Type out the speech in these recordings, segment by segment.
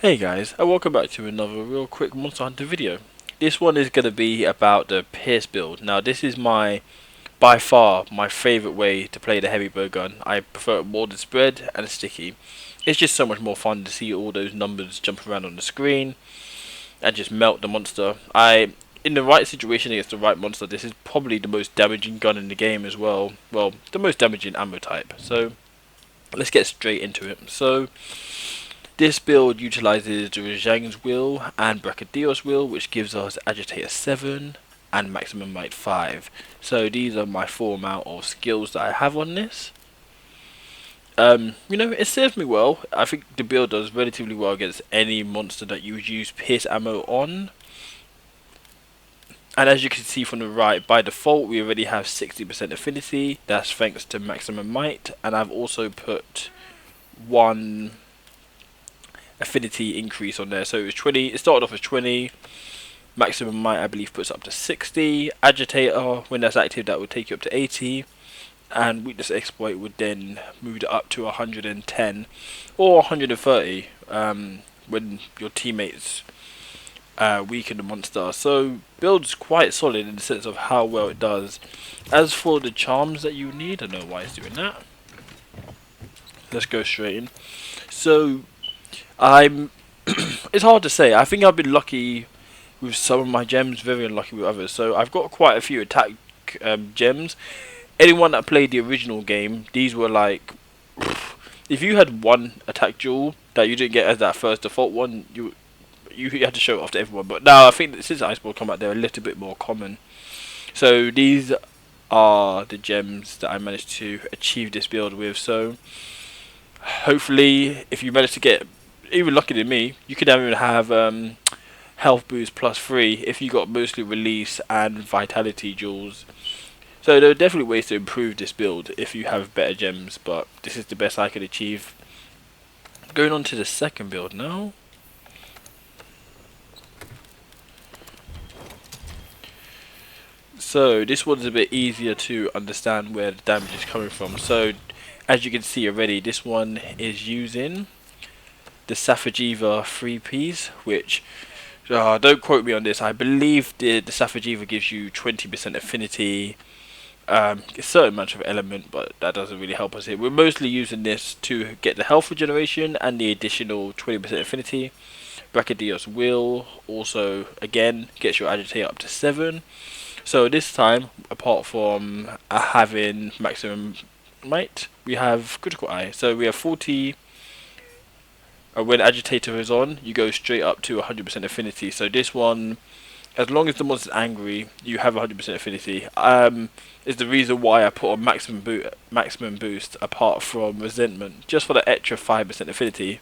Hey guys, and welcome back to another real quick Monster Hunter video. This one is going to be about the Pierce build. Now this is by far my favourite way to play the heavy bowgun. I prefer it more than spread and sticky. It's just so much more fun to see all those numbers jump around on the screen and just melt the monster. In the right situation against the right monster, this is probably the most damaging gun in the game as well. Well, the most damaging ammo type. So let's get straight into it. This build utilizes the Rajang's Will and Brachydios Will, which gives us Agitator 7 and Maximum Might 5. So these are my full amount of skills that I have on this. It serves me well. I think the build does relatively well against any monster that you would use Pierce ammo on. And as you can see from the right, by default we already have 60% affinity. That's thanks to Maximum Might, and I've also put one affinity increase on there. So it was 20. It started off as 20. Maximum Might, I believe, puts up to 60. Agitator, when that's active, that would take you up to 80. And Weakness Exploit would then move it up to 110 or 130 when your teammates weaken the monster. So build's quite solid in the sense of how well it does. As for the charms that you need, I don't know why it's doing that. Let's go straight in. So it's hard to say. I think I've been lucky with some of my gems, very unlucky with others. So I've got quite a few attack gems. Anyone that played the original game, these were like, if you had one attack jewel that you didn't get as that first default one, you had to show it off to everyone. But now I think that since Iceborne come out, they're a little bit more common. So these are the gems that I managed to achieve this build with. So hopefully, if you manage to get even luckier than me, you could even have health boost +3 if you got mostly release and vitality jewels. So there are definitely ways to improve this build if you have better gems, but this is the best I could achieve. Going on to the second build now. So this one's a bit easier to understand where the damage is coming from. So as you can see already, this one is using the Safajiva 3Ps, which don't quote me on this. I believe the Safajiva gives you 20% affinity, a certain amount of element, but that doesn't really help us here. We're mostly using this to get the health regeneration and the additional 20% affinity. Brachydios Will also again gets your agitator up to 7. So this time, apart from having Maximum Might, we have Critical Eye. So we have 40. When Agitator is on, you go straight up to 100% affinity. So this one, as long as the monster's angry, you have 100% affinity. Is the reason why I put on maximum boost apart from Resentment, just for the extra 5% affinity.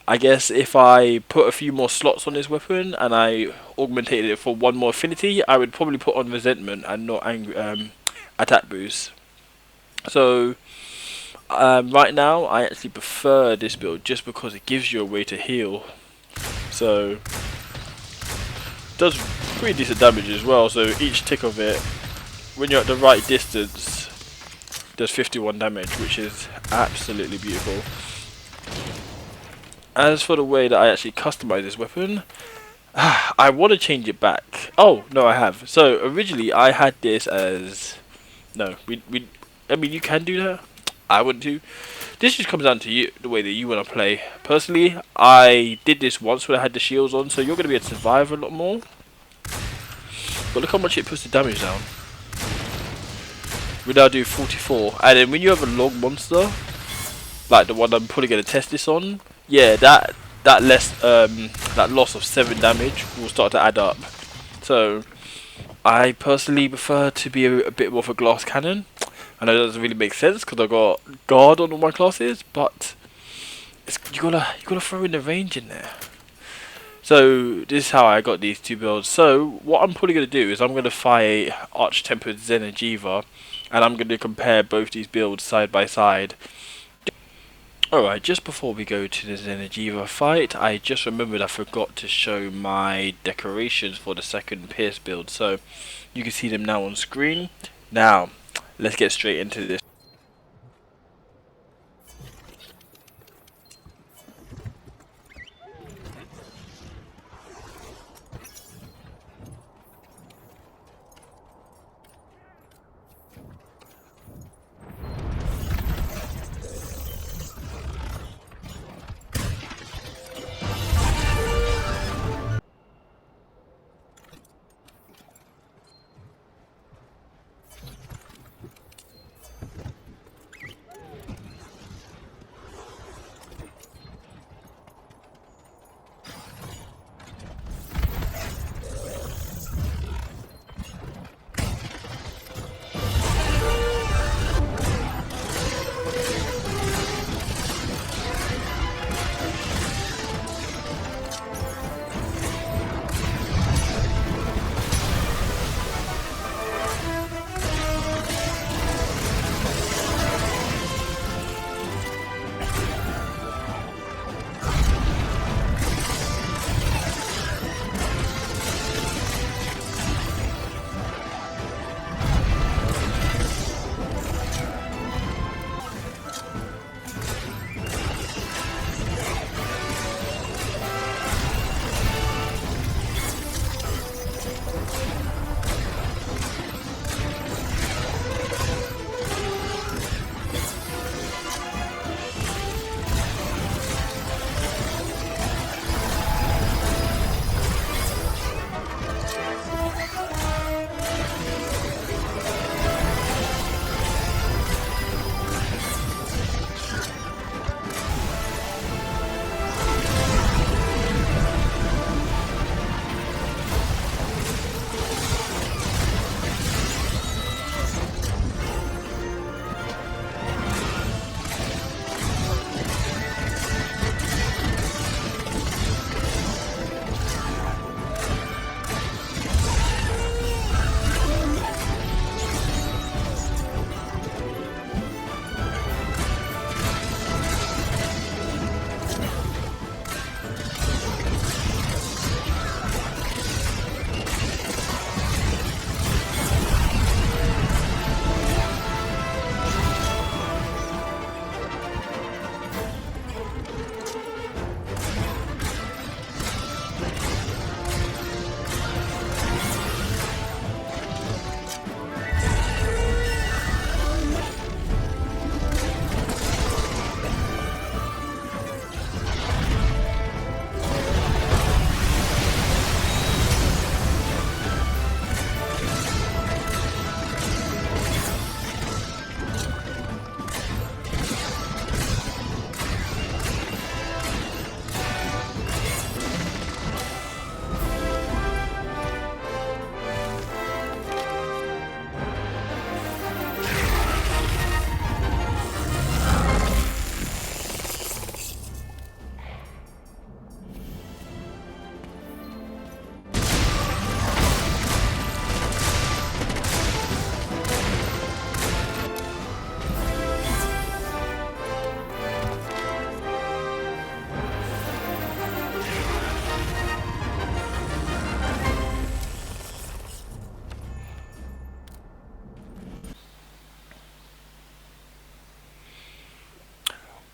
I guess if I put a few more slots on this weapon and I augmented it for one more affinity, I would probably put on Resentment and not attack boost. So right now, I actually prefer this build just because it gives you a way to heal. So it does pretty decent damage as well. So each tick of it, when you're at the right distance, does 51 damage, which is absolutely beautiful. As for the way that I actually customize this weapon, I want to change it back. Oh no, I have. So originally I had this as I mean, you can do that. I wouldn't do. This just comes down to you, the way that you want to play. Personally, I did this once when I had the shields on, so you're going to be able to survive a lot more. But look how much it puts the damage down. We now do 44, and then when you have a long monster, like the one I'm probably going to test this on, yeah, that loss of 7 damage will start to add up. So I personally prefer to be a bit more of a glass cannon. I know that doesn't really make sense because I got guard on all my classes, but you gotta throw in the range in there. So this is how I got these two builds. So what I'm probably gonna do is I'm gonna fight Arch Tempered Zenajiva, and I'm gonna compare both these builds side by side. Alright, just before we go to the Zenajiva fight, I just remembered I forgot to show my decorations for the second Pierce build. So you can see them now on screen. Now let's get straight into this.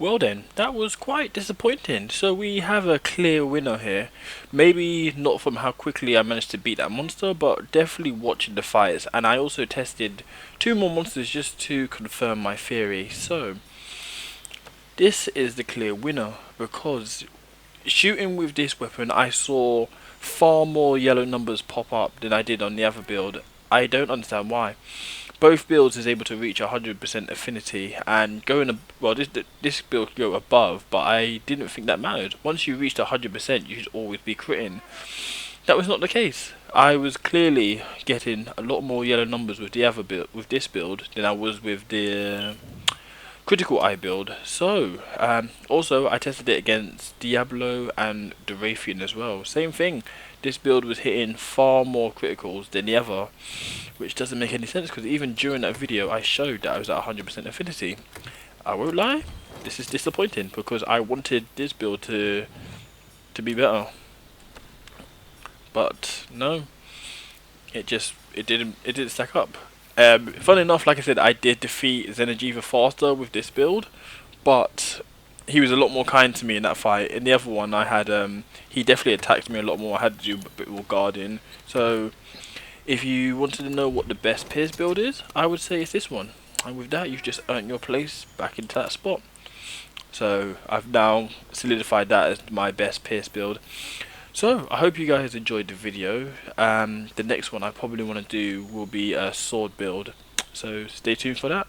Well then, that was quite disappointing. So we have a clear winner here. Maybe not from how quickly I managed to beat that monster, but definitely watching the fights. And I also tested two more monsters just to confirm my theory. So this is the clear winner because shooting with this weapon I saw far more yellow numbers pop up than I did on the other build. I don't understand why. Both builds is able to reach 100% affinity and going well, this build go above, but I didn't think that mattered. Once you reached 100% you should always be critting. That was not the case. I was clearly getting a lot more yellow numbers with the other build, with this build, than I was with the critical eye build. So also I tested it against Diablo and the Raytheon as well. Same thing. This build was hitting far more criticals than the other, which doesn't make any sense because even during that video I showed that I was at 100% affinity. I won't lie, this is disappointing because I wanted this build to be better, but no, it didn't stack up. Funny enough, like I said, I did defeat Xenojiva faster with this build, but he was a lot more kind to me in that fight. In the other one, I had he definitely attacked me a lot more. I had to do a bit more guarding. So if you wanted to know what the best Pierce build is, I would say it's this one. And with that, you've just earned your place back into that spot. So I've now solidified that as my best Pierce build. So I hope you guys enjoyed the video. The next one I probably want to do will be a sword build. So stay tuned for that.